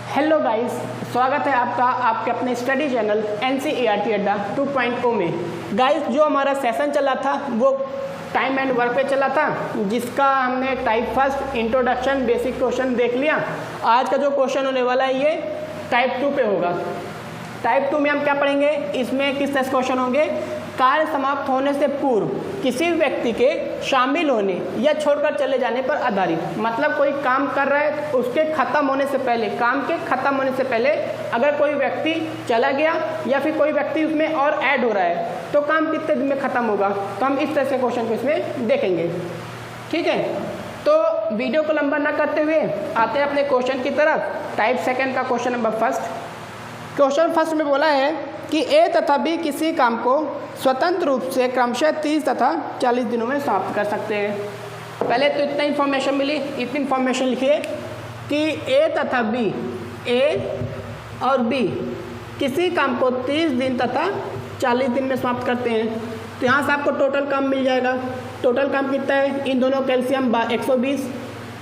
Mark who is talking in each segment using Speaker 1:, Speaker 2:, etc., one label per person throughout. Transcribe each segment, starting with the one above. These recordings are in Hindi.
Speaker 1: हेलो गाइस, स्वागत है आपका आपके अपने स्टडी चैनल NCERT अड्डा 2.0 में। गाइस, जो हमारा सेशन चला था वो टाइम एंड वर्क पे चला था, जिसका हमने type first introduction basic question देख लिया। आज का जो क्वेश्चन होने वाला है ये टाइप 2 पे होगा। टाइप 2 में हम क्या पढ़ेंगे, इसमें किस तरह से क्वेश्चन होंगे। कार्य समाप्त होने से पूर्व किसी व्यक्ति के शामिल होने या छोड़कर चले जाने पर आधारित, मतलब कोई काम कर रहा है उसके ख़त्म होने से पहले, काम के ख़त्म होने से पहले अगर कोई व्यक्ति चला गया या फिर कोई व्यक्ति उसमें और ऐड हो रहा है तो काम कितने दिन में ख़त्म होगा। तो हम इस तरह से क्वेश्चन को इसमें देखेंगे। ठीक है, तो वीडियो को लंबा ना करते हुए आते हैं अपने क्वेश्चन की तरफ। टाइप सेकेंड का question number first. Question first में बोला है कि ए तथा बी किसी काम को स्वतंत्र रूप से क्रमशः 30 तथा 40 दिनों में समाप्त कर सकते हैं। पहले तो इतना इन्फॉर्मेशन मिली, इतनी इन्फॉर्मेशन लिखिए कि ए तथा बी, ए और बी किसी काम को 30 दिन तथा 40 दिन में समाप्त करते हैं। तो यहाँ से आपको टोटल काम मिल जाएगा। टोटल काम कितना है, इन दोनों कैल्शियम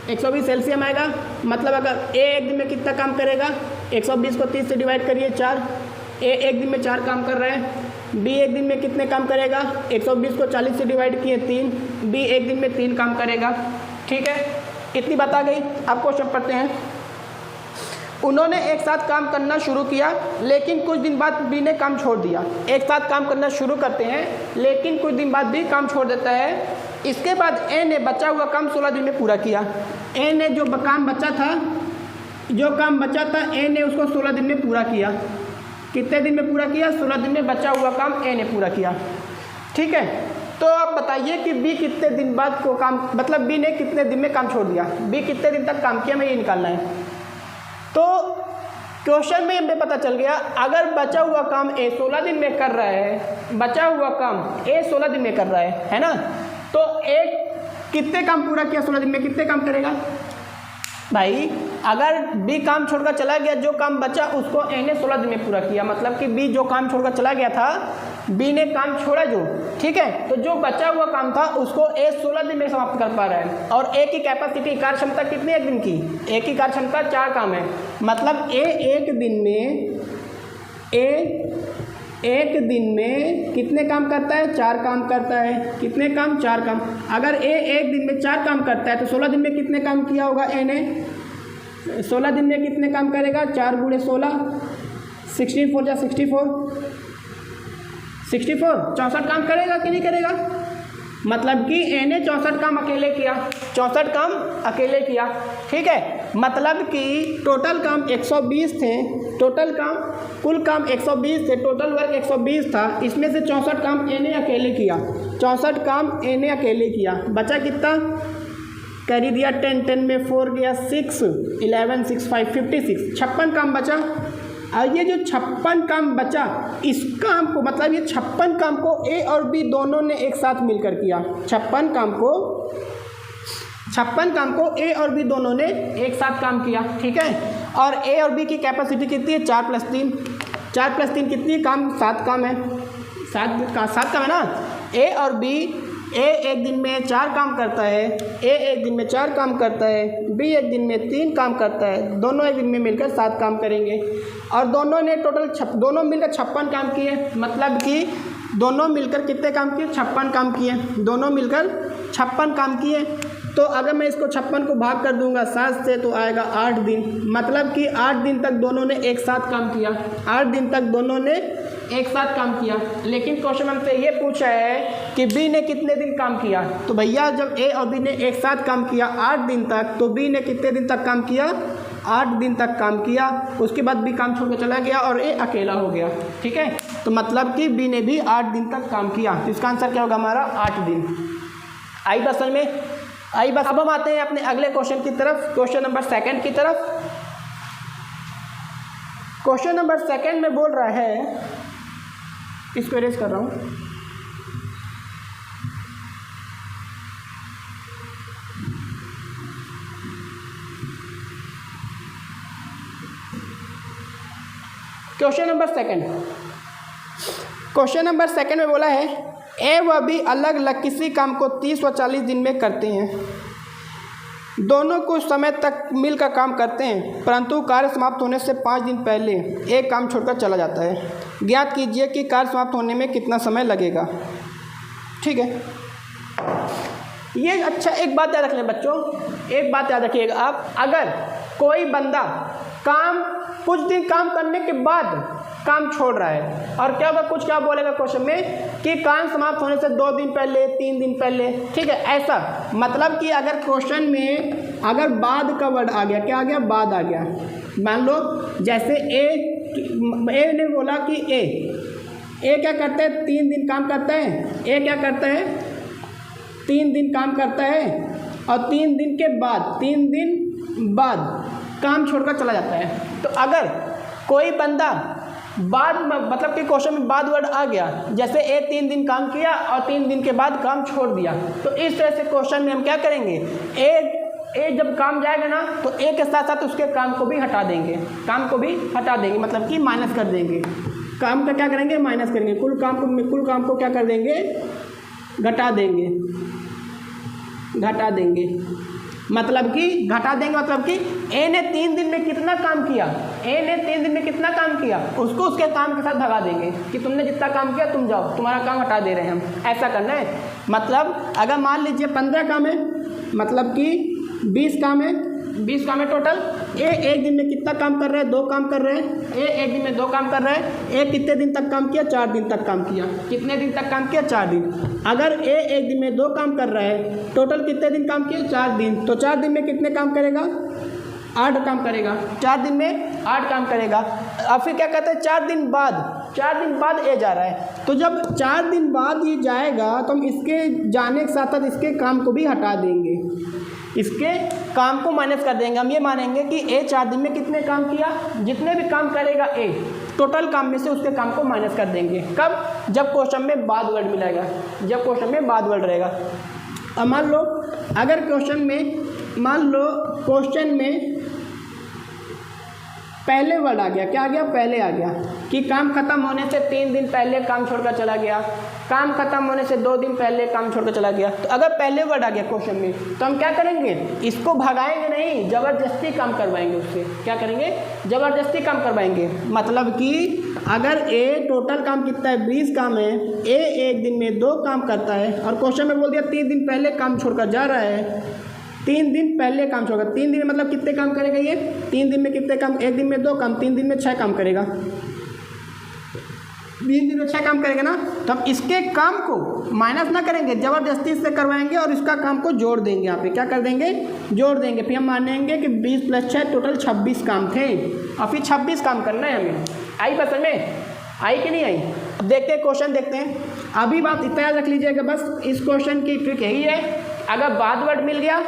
Speaker 1: 120 एलसीएम आएगा। मतलब अगर ए एक दिन में कितना काम करेगा, 120 को 30 से डिवाइड करिए 4, ए एक दिन में 4 काम कर रहा है। बी एक दिन में कितने काम करेगा, 120 को 40 से डिवाइड किए 3, बी एक दिन में 3 काम करेगा। ठीक है, इतनी बात आ गई। अब क्वेश्चन पढ़ते हैं। उन्होंने एक साथ काम करना शुरू किया लेकिन कुछ दिन बाद बी ने काम छोड़ दिया। एक साथ काम करना शुरू करते हैं लेकिन कुछ दिन बाद बी काम छोड़ देता है। इसके बाद ए ने बचा हुआ काम 16 दिन में पूरा किया। ए ने जो काम बचा था ए ने उसको 16 दिन में पूरा किया। कितने दिन में पूरा किया, 16 दिन में बचा हुआ काम ए ने पूरा किया। ठीक है, तो आप बताइए कि बी कितने दिन बाद को काम, मतलब बी ने कितने दिन में काम छोड़ दिया, बी कितने दिन तक काम किया, हमें ये निकालना है। तो क्वेश्चन में हमें पता चल गया, अगर बचा हुआ काम ए 16 दिन में कर रहा है, बचा हुआ काम ए 16 दिन में कर रहा है ना, तो ए कितने काम पूरा किया 16 दिन में, कितने काम करेगा भाई। अगर बी काम छोड़कर चला गया, जो काम बचा उसको ए ने 16 दिन में पूरा किया, मतलब कि बी जो काम छोड़कर चला गया था, बी ने काम छोड़ा जो, ठीक है, तो जो बचा हुआ काम था उसको ए 16 दिन में समाप्त कर पा रहा है। और ए की कैपेसिटी, कार्य क्षमता कितनी है एक दिन की, ए की कार्य क्षमता 4 काम है। मतलब ए एक दिन में कितने काम करता है, 4 काम करता है। कितने काम, 4 काम। अगर ए एक दिन में 4 काम करता है तो 16 दिन में कितने काम किया होगा ए ने, 16 दिन में कितने काम करेगा, 4 गुणे 16, 16 4 जा 64, 64 काम करेगा कि नहीं करेगा। मतलब कि ए ने 64 काम अकेले किया, 64 काम अकेले किया। ठीक है, मतलब कि टोटल काम 120 थे, टोटल काम कुल काम 120 थे, टोटल वर्क 120 था, इसमें से 64 काम ए ने अकेले किया, 64 काम ए ने अकेले किया। बचा कितना, कर दिया 10 में 4 गया 6, 11 6 5 56, 56 काम बचा। और ये जो 56 काम बचा, इस काम को, मतलब ये 56 काम को ए और बी दोनों ने एक साथ मिलकर किया। 56 काम को ए और बी दोनों ने एक साथ काम किया। ठीक है, और ए और बी की कैपेसिटी कितनी है, 4 + 3, 4 + 3 कितनी काम, 7 काम है, 7 काम है ना। ए और बी, ए एक दिन में 4 काम करता है, ए एक दिन में 4 काम करता है, बी एक दिन में 3 काम करता है, दोनों एक दिन में मिलकर 7 काम करेंगे। और दोनों ने टोटल दोनों मिलकर 56 काम किए। मतलब कि दोनों मिलकर कितने काम किए, 56 काम किए, दोनों मिलकर 56 काम किए। तो अगर मैं इसको 56 को भाग कर दूंगा 7 से तो आएगा 8 दिन। मतलब कि 8 दिन तक दोनों ने एक साथ काम किया, 8 दिन तक दोनों ने एक साथ काम किया। लेकिन क्वेश्चन हमसे ये पूछा है कि बी ने कितने दिन काम किया। तो भैया जब ए और बी ने एक साथ काम किया 8 दिन तक, तो बी ने कितने दिन तक काम किया, 8 दिन तक काम किया। उसके बाद बी काम छोड़ के चला गया और ए अकेला हो गया। ठीक है, तो मतलब कि बी ने भी 8 दिन तक काम किया। तो इसका आंसर क्या होगा हमारा, 8 दिन। आई बस समझ में, आई बस। अब हम आते हैं अपने अगले क्वेश्चन की तरफ, क्वेश्चन नंबर 2 की तरफ। क्वेश्चन नंबर 2 में बोल रहा है, इसको इरेज कर रहा हूँ। क्वेश्चन नंबर 2 में बोला है, ए व बी अलग अलग किसी काम को 30 व 40 दिन में करते हैं। दोनों कुछ समय तक मिलकर काम करते हैं, परंतु कार्य समाप्त होने से 5 दिन पहले एक काम छोड़कर चला जाता है। ज्ञात कीजिए कि कार्य समाप्त होने में कितना समय लगेगा। ठीक है, ये अच्छा एक बात याद रख लें बच्चों, एक बात याद रखिएगा आप, अगर कोई बंदा काम कुछ दिन काम करने के बाद काम छोड़ रहा है और क्या होगा, कुछ क्या बोलेगा क्वेश्चन में कि काम समाप्त होने से 2 दिन पहले, 3 दिन पहले। ठीक है, ऐसा मतलब कि अगर क्वेश्चन में अगर बाद का वर्ड आ गया, क्या आ गया, बाद आ गया, मान लो जैसे ए ने बोला कि ए क्या करता है, 3 दिन काम करता है। ए क्या करता है, 3 दिन काम करता है और 3 दिन के बाद 3 दिन बाद काम छोड़कर चला जाता है। तो अगर कोई बंदा बाद मतलब कि क्वेश्चन में बाद वर्ड आ गया, जैसे ए 3 दिन काम किया और 3 दिन के बाद काम छोड़ दिया, तो इस तरह से क्वेश्चन में हम क्या करेंगे, ए जब काम जाएगा ना तो ए के साथ साथ उसके काम को भी हटा देंगे, काम को भी हटा देंगे, मतलब कि माइनस कर देंगे। काम का क्या करेंगे, माइनस करेंगे, कुल काम को क्या कर देंगे, घटा देंगे, मतलब कि घटा देंगे, मतलब कि ए ने 3 दिन में कितना काम किया, ए ने 3 दिन में कितना काम किया, उसको उसके काम के साथ भगा देंगे कि तुमने जितना काम किया तुम जाओ, तुम्हारा काम हटा दे रहे हैं हम, ऐसा करना है। मतलब अगर मान लीजिए 15 काम है, मतलब कि 20 काम है, 20 काम है टोटल। ए एक दिन में कितना काम कर रहा है, 2 काम कर रहे हैं। ए एक दिन में 2 काम कर रहा है। ए कितने दिन तक काम किया, 4 दिन तक काम किया। कितने दिन तक काम किया, 4 दिन। अगर ए एक दिन में 2 काम कर रहा है, टोटल कितने दिन काम किया, 4 दिन। तो 4 दिन में कितने काम करेगा, 8 काम करेगा। 4 दिन में 8 काम करेगा। अब फिर क्या कहते हैं, 4 दिन बाद ए जा रहा है। तो जब 4 दिन बाद ये जाएगा तो हम इसके जाने के साथ साथ इसके काम को भी हटा देंगे, इसके काम को माइनस कर देंगे। हम ये मानेंगे कि ए 4 दिन में कितने काम किया, जितने भी काम करेगा ए टोटल काम में से उसके काम को माइनस कर देंगे। कब, जब क्वेश्चन में बाद वर्ड मिलेगा, जब क्वेश्चन में बाद वर्ड रहेगा। अब मान लो अगर क्वेश्चन में पहले वर्ड आ गया, क्या आ गया, पहले आ गया कि काम खत्म होने से 3 दिन पहले काम छोड़कर चला गया, काम खत्म होने से 2 दिन पहले काम छोड़कर चला गया। तो अगर पहले वर्ड आ गया क्वेश्चन में तो हम क्या करेंगे, इसको भगाएंगे नहीं, ज़बरदस्ती काम करवाएंगे उससे। क्या करेंगे, ज़बरदस्ती काम करवाएंगे। मतलब कि अगर ए टोटल काम कितना है, 20 काम है, ए एक दिन में 2 काम करता है और क्वेश्चन में बोल दिया 3 दिन पहले काम छोड़कर जा रहा है, 3 दिन पहले काम छोड़कर, 3 दिन में मतलब कितने काम करेगा ये, 3 दिन में कितने काम, एक दिन में 2 काम, 3 दिन में 6 काम करेगा, 20 दिन में 6 काम करेगा ना। तो हम इसके काम को माइनस ना करेंगे, ज़बरदस्ती से करवाएंगे और इसका काम को जोड़ देंगे। यहाँ पे क्या कर देंगे, जोड़ देंगे। फिर हम मानेंगे कि 20 + 6 टोटल 26 काम थे और फिर 26 काम करना है हमें। आई पसंद में, आई कि नहीं आई। अब देखते हैं क्वेश्चन, देखते हैं। अभी बात इतना याद रख लीजिएगा बस, इस क्वेश्चन की ट्रिक यही है, अगर बाद वर्ड मिल गया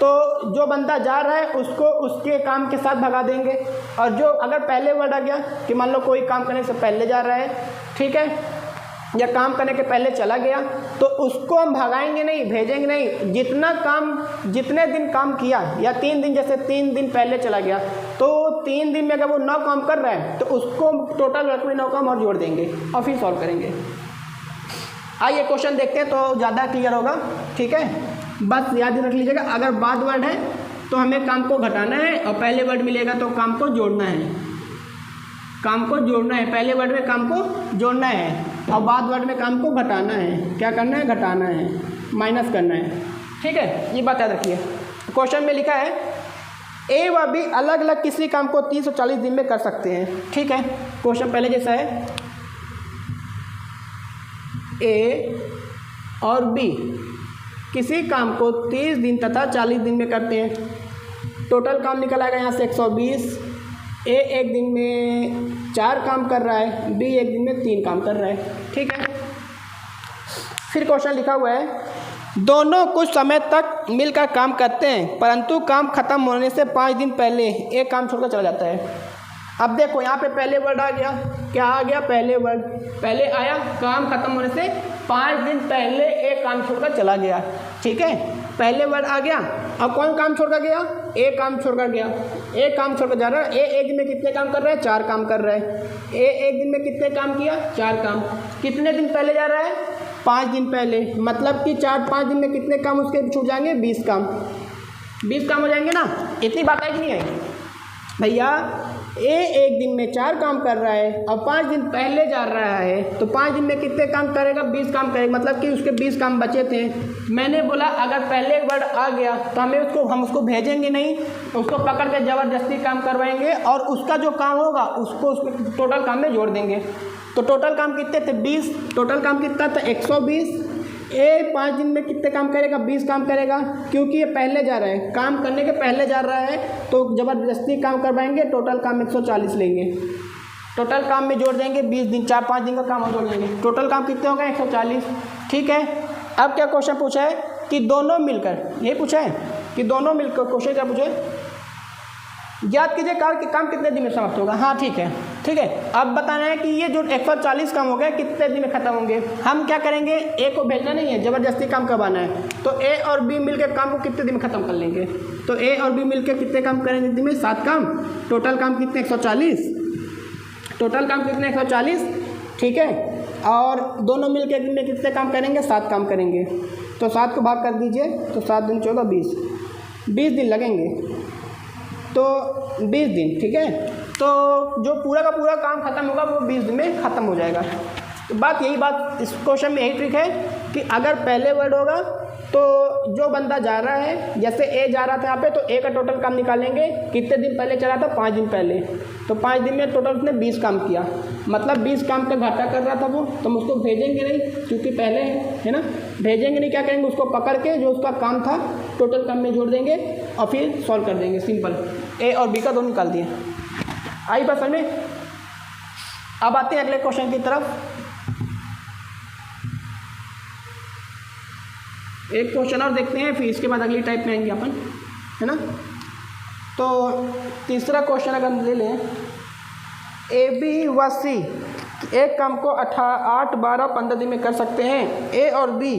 Speaker 1: तो जो बंदा जा रहा है उसको उसके काम के साथ भगा देंगे, और जो अगर पहले वर्ड आ गया कि मान लो कोई काम करने से पहले जा रहा है, ठीक है, या काम करने के पहले चला गया, तो उसको हम भगाएंगे नहीं, भेजेंगे नहीं। जितना काम, जितने दिन काम किया, या 3 दिन, जैसे 3 दिन पहले चला गया तो 3 दिन में अगर वो 9 काम कर रहा है तो उसको टोटल वर्क में 9 काम और जोड़ देंगे और फिर सॉल्व करेंगे। आइए क्वेश्चन देखते हैं तो ज़्यादा क्लियर होगा। ठीक है, बस याद रख लीजिएगा, अगर बाद वर्ड है तो हमें काम को घटाना है और पहले वर्ड मिलेगा तो काम को जोड़ना है, काम को जोड़ना है। पहले वर्ड में काम को जोड़ना है और बाद वर्ड में काम को घटाना है। क्या करना है, घटाना है, माइनस करना है। ठीक है, ये बात याद रखिए। क्वेश्चन में लिखा है ए व बी अलग अलग किसी काम को 340 दिन में कर सकते हैं। ठीक है, क्वेश्चन पहले जैसा है, ए और बी किसी काम को 30 दिन तथा 40 दिन में करते हैं। टोटल काम निकल आएगा यहाँ से 120। ए एक दिन में 4 काम कर रहा है, बी एक दिन में 3 काम कर रहा है। ठीक है, फिर क्वेश्चन लिखा हुआ है, दोनों कुछ समय तक मिलकर काम करते हैं, परंतु काम खत्म होने से 5 दिन पहले एक काम छोड़कर चला जाता है। अब देखो यहाँ पे पहले वर्ड आ गया, क्या आ गया, पहले वर्ड पहले आया, काम खत्म होने से 5 दिन पहले एक काम छोड़कर चला गया। ठीक है, पहले वर्ड आ गया। अब कौन काम छोड़कर गया, ए काम छोड़कर गया, एक काम छोड़कर जा रहा है। ए एक दिन में कितने काम कर रहा है, 4 काम कर रहा है। ए एक दिन में कितने काम किया, 4 काम। कितने दिन पहले जा रहा है, 5 दिन पहले। मतलब कि 4-5 दिन में कितने काम उसके छूट जाएंगे, 20 काम। 20 काम हो जाएंगे ना। इतनी बात है कि नहीं आई भैया? ए एक दिन में 4 काम कर रहा है और 5 दिन पहले जा रहा है, तो 5 दिन में कितने काम करेगा? 20 काम करेगा, मतलब कि उसके 20 काम बचे थे। मैंने बोला अगर पहले वर्ड आ गया तो हम उसको भेजेंगे नहीं, उसको पकड़ के ज़बरदस्ती काम करवाएंगे और उसका जो काम होगा उसको टोटल काम में जोड़ देंगे। तो टोटल काम कितने थे? 20। टोटल काम कितना था? 120। ए 5 दिन में कितने काम करेगा? 20 काम करेगा, क्योंकि ये पहले जा रहा है, काम करने के पहले जा रहा है, तो ज़बरदस्ती काम करवाएंगे। टोटल काम 140 लेंगे, टोटल काम में जोड़ देंगे 20 दिन, 4-5 दिन का काम और जोड़ देंगे, टोटल काम कितने हो गए? 140। ठीक है, अब क्या क्वेश्चन पूछा है कि दोनों मिलकर, यही पूछा है कि दोनों मिलकर, क्वेश्चन क्या पूछा है? याद कीजिए काम कितने दिन में समाप्त होगा। हाँ ठीक है, ठीक है। अब बताना है कि ये जो 140 काम हो गए कितने दिन में ख़त्म होंगे। हम क्या करेंगे? ए को भेजना नहीं है, ज़बरदस्ती काम करवाना है, तो ए और बी मिलकर काम को कितने दिन में ख़त्म कर लेंगे? तो ए और बी मिलकर कितने काम करेंगे दिन में? 7 काम। टोटल काम कितने? 140। टोटल काम कितने? 140। ठीक है, और दोनों मिलकर दिन में कितने काम करेंगे? 7 काम करेंगे। तो 7 को भाग कर दीजिए, तो 7 दिन 14, 20 दिन लगेंगे, तो 20 दिन। ठीक है, तो जो पूरा का पूरा काम ख़त्म होगा वो 20 दिन में ख़त्म हो जाएगा। तो यही बात इस क्वेश्चन में यही ट्रिक है कि अगर पहले वर्ड होगा तो जो बंदा जा रहा है, जैसे ए जा रहा था यहाँ पे, तो ए का टोटल काम निकालेंगे। कितने दिन पहले चला था? 5 दिन पहले। तो 5 दिन में टोटल उसने 20 काम किया, मतलब 20 काम का घाटा कर रहा था वो, तो हम उसको भेजेंगे नहीं क्योंकि पहले है ना, भेजेंगे नहीं। क्या करेंगे? उसको पकड़ के जो उसका काम था टोटल काम में जोड़ देंगे और फिर सॉल्व कर देंगे। सिंपल, ए और बी का दोनों निकाल दिए। आई बात समझ में? अब आते हैं अगले क्वेश्चन की तरफ। एक क्वेश्चन और देखते हैं, फिर इसके बाद अगली टाइप में आएंगे अपन, है ना। तो तीसरा क्वेश्चन अगर हम ले लें, ए बी व सी एक काम को 8, 12, 15 दिन में कर सकते हैं। ए और बी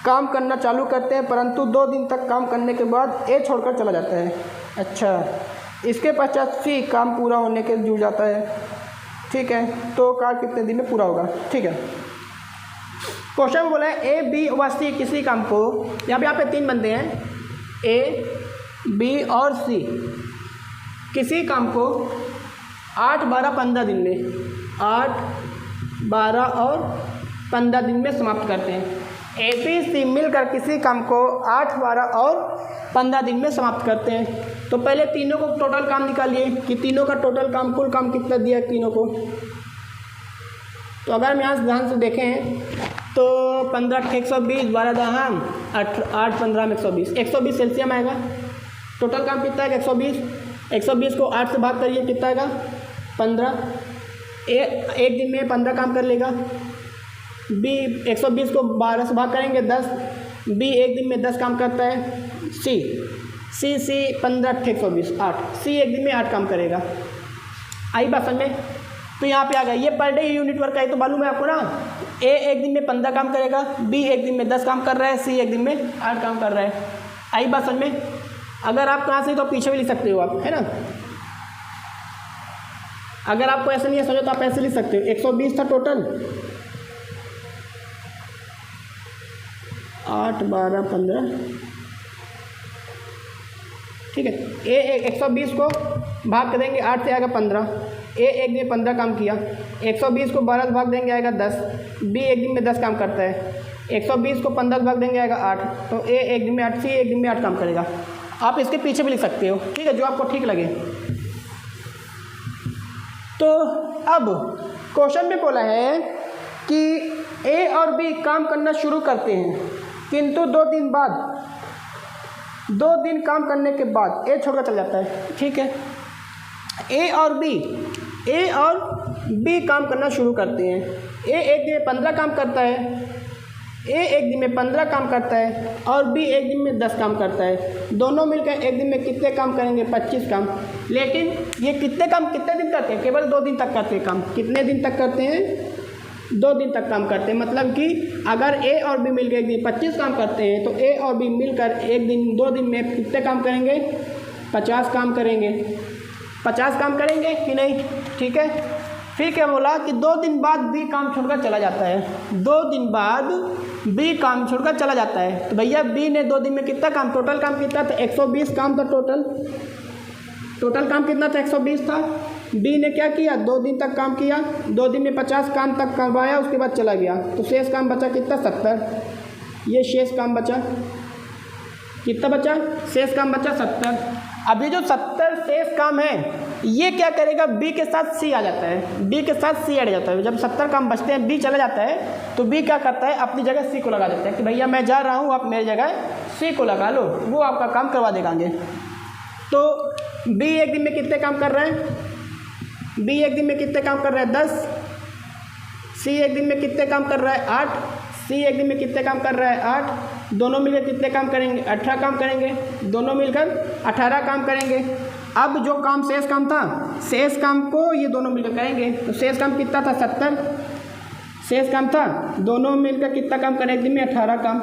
Speaker 1: काम करना चालू करते हैं, परंतु 2 दिन तक काम करने के बाद ए छोड़कर चला जाता है। अच्छा, इसके पश्चात सी काम पूरा होने के जुड़ जाता है। ठीक है, तो कार्य कितने दिन में पूरा होगा? ठीक है, क्वेश्चन में बोला है ए बी व सी किसी काम को, यहाँ पे 3 बंदे हैं, ए बी और सी, किसी काम को 8, 12, 15 दिन में, 8, 12 और 15 दिन में समाप्त करते हैं। ए बी सी मिलकर किसी काम को 8, 12 और 15 दिन में समाप्त करते हैं। तो पहले तीनों को टोटल काम निकालिए कि तीनों का टोटल काम, कुल काम कितना दिया है तीनों को। तो अगर हम यहाँ से ध्यान से देखें तो 15 120, 12 दहाम 8, 15 में 120, 120 सेल्सियम आएगा। टोटल काम कितना है? 120। 120 को 8 से भाग करिए, कितना आएगा? 15। एक दिन में 15 काम कर लेगा। बी 120 को 12 से भाग करेंगे, 10। बी एक दिन में 10 काम करता है। सी 15 120, 8। सी एक दिन में 8 काम करेगा। आई बात समझ में? तो यहाँ पे आ गया, ये पर डे यूनिट वर्क है, तो मालूम है आपको ना। ए एक दिन में 15 काम करेगा, बी एक दिन में 10 काम कर रहा है, सी एक दिन में 8 काम कर रहा है। आई बात समझ में? अगर आप कहाँ से तो पीछे भी लिख सकते हो आप, है ना। अगर आपको ऐसे नहीं समझो तो आप ऐसे लिख सकते हो। 120 था टोटल, 8, 12, 15। ठीक है, ए 120 को भाग कर देंगे, 8 से आएगा 15। ए एक दिन में 15 काम किया। 120 को 12 से भाग देंगे, आएगा 10। बी एक दिन में 10 काम करता है। 120 को 15 से भाग देंगे, आएगा 8। तो ए एक दिन में 8, सी एक दिन में 8 काम करेगा। आप इसके पीछे भी लिख सकते हो, ठीक है, जो आपको ठीक लगे। तो अब क्वेश्चन में बोला है कि ए और बी काम करना शुरू करते हैं, किंतु 2 दिन बाद, 2 दिन काम करने के बाद ए छोड़कर चल जाता है। ठीक है, ए और बी काम करना शुरू करते हैं। ए एक दिन में 15 काम करता है, ए एक दिन में 15 काम करता है और बी एक दिन में 10 काम करता है। दोनों मिलकर एक दिन में कितने काम करेंगे? 25 काम। लेकिन ये कितने दिन करते हैं? केवल 2 दिन तक करते हैं काम। कितने दिन तक करते हैं? 2 दिन तक काम करते हैं। मतलब कि अगर ए और बी मिलकर एक दिन 25 काम करते हैं, तो ए और बी मिलकर एक दिन 2 दिन में कितने काम करेंगे? 50 काम करेंगे। 50 काम करेंगे कि नहीं? ठीक है, फिर क्या बोला कि 2 दिन बाद बी काम छोड़कर चला जाता है, 2 दिन बाद बी काम छोड़कर चला जाता है। तो भैया बी ने 2 दिन में कितना काम, टोटल काम कितना था 120 काम था, टोटल काम कितना था 120 था। बी ने क्या किया 2 दिन तक काम किया, 2 दिन में 50 काम तक करवाया, उसके बाद चला गया। तो शेष काम बचा कितना 70, ये शेष काम बचा कितना बचा, शेष काम बचा 70। अब ये जो 70 शेष काम है ये क्या करेगा, बी के साथ सी आ जाता है, बी के साथ सी ऐड जाता है। जब 70 काम बचते हैं बी चला जाता है तो बी क्या करता है अपनी जगह सी को लगा देता है कि भैया मैं जा रहा हूँ, आप मेरी जगह सी को लगा लो, वो आपका काम करवा देंगे। तो बी एक दिन में कितने काम कर रहा है, बी एक दिन में कितने काम कर रहा है 10, सी एक दिन में कितने काम कर रहा है 8, सी एक दिन में कितने काम कर रहा है 8, दोनों मिलकर कितने काम करेंगे 18 काम करेंगे, दोनों मिलकर 18 काम करेंगे। अब जो काम शेष काम था, शेष काम को ये दोनों मिलकर करेंगे। तो शेष काम कितना था 70, शेष काम था, दोनों मिलकर कितना काम करें एक दिन में 18 काम।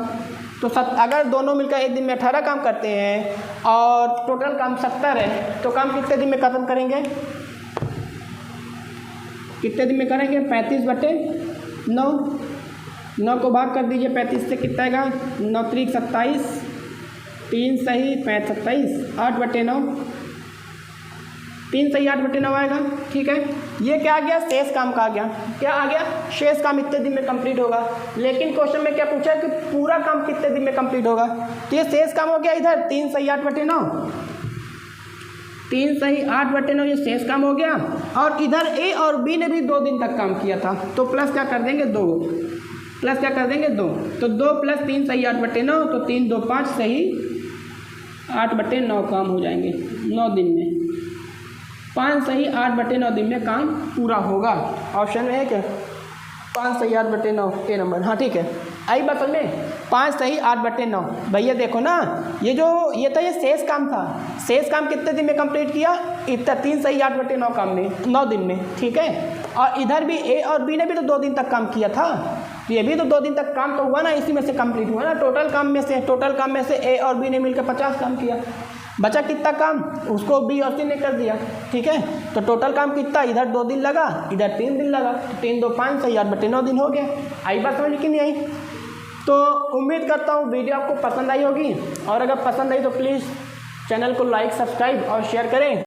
Speaker 1: तो अगर दोनों मिलकर एक दिन में 18 काम करते हैं और टोटल काम 70 है तो काम कितने दिन में ख़त्म करेंगे, कितने दिन में करेंगे 35/9, 9 को भाग कर दीजिए 35 से कितना आएगा 9 त्रिक 27, 3 सही 5 27, 8/9, 3 सही 8/9 आएगा। ठीक है, ये क्या आ गया शेष काम का आ गया, क्या आ गया शेष काम इतने दिन में कंप्लीट होगा। लेकिन क्वेश्चन में क्या पूछा है कि पूरा काम कितने दिन में कंप्लीट होगा। तो ये शेष काम हो गया इधर 3 सही 8/9, 3 सही 8/9 ये शेष काम हो गया। और इधर ए और बी ने भी 2 दिन तक काम किया था तो प्लस क्या कर देंगे 2, प्लस क्या कर देंगे 2, तो 2 + 3 सही 8/9, तो 3 2 5 सही 8/9 काम हो जाएंगे 9 दिन में, 5 सही 8/9 दिन में काम पूरा होगा। ऑप्शन में है क्या 5 सही 8/9 ए नंबर। हाँ ठीक है, आई बात समझ में 5 सही 8/9। भैया देखो ना ये था ये शेष काम था, शेष काम कितने दिन में कंप्लीट किया इतना 3 सही 8/9 काम में 9 दिन में। ठीक है, और इधर भी ए और बी ने भी तो 2 दिन तक काम किया था, तो ये भी तो 2 दिन तक काम तो हुआ ना, इसी में से कंप्लीट हुआ ना। टोटल काम में से ए और बी ने मिलकर 50 काम किया, बचा कितना काम उसको बी और सी ने कर दिया। ठीक है, तो टोटल काम कितना इधर 2 दिन लगा इधर 3 दिन लगा, तो 3 2 5 सही 8/9 दिन हो गया। आई बात समझ कि नहीं आई। तो उम्मीद करता हूँ वीडियो आपको पसंद आई होगी, और अगर पसंद आई तो प्लीज़ चैनल को लाइक सब्सक्राइब और शेयर करें।